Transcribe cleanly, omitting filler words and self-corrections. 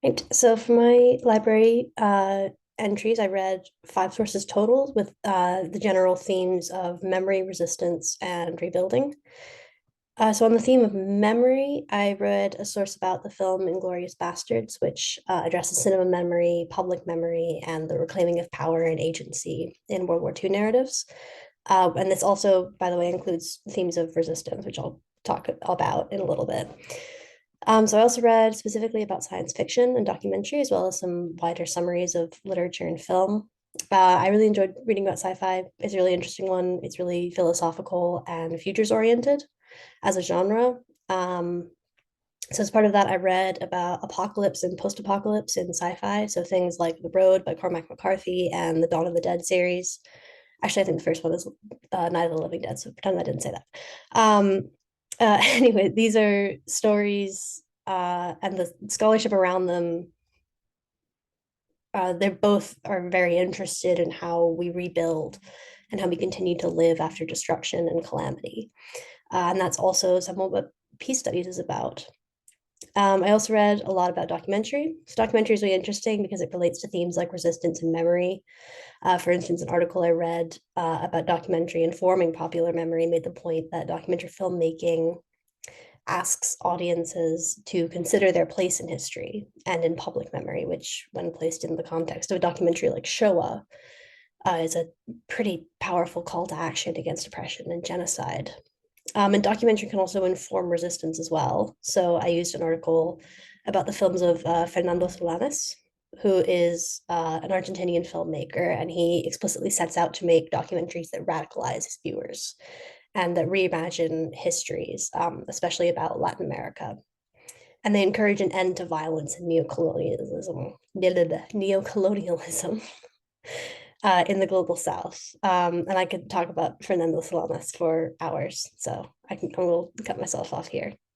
Right. So for my library entries, I read five sources total with the general themes of memory, resistance, and rebuilding. So on the theme of memory, I read a source about the film Inglourious Bastards, which addresses cinema memory, public memory, and the reclaiming of power and agency in World War II narratives. And this also, by the way, includes themes of resistance, which I'll talk about in a little bit. So I also read specifically about science fiction and documentary, as well as some wider summaries of literature and film. I really enjoyed reading about sci-fi. It's a really interesting one. It's really philosophical and futures oriented as a genre. Um, so as part of that, I read about apocalypse and post-apocalypse in sci-fi. So things like The Road by Cormac McCarthy and the Dawn of the Dead series. Actually, I think the first one is Night of the Living Dead, so pretend I didn't say that. Anyway, these are stories and the scholarship around them. They're both are very interested in how we rebuild and how we continue to live after destruction and calamity. And that's also somewhat what peace studies is about. I also read a lot about documentary. So documentary is really interesting because it relates to themes like resistance and memory. For instance, an article I read about documentary informing popular memory made the point that documentary filmmaking asks audiences to consider their place in history and in public memory, which, when placed in the context of a documentary like Shoah, is a pretty powerful call to action against oppression and genocide. And documentary can also inform resistance as well. So I used an article about the films of Fernando Solanas, who is an Argentinian filmmaker, and he explicitly sets out to make documentaries that radicalize his viewers and that reimagine histories, especially about Latin America. And they encourage an end to violence and neocolonialism in the global south. And I could talk about Fernando Solanas for hours, so I will cut myself off here.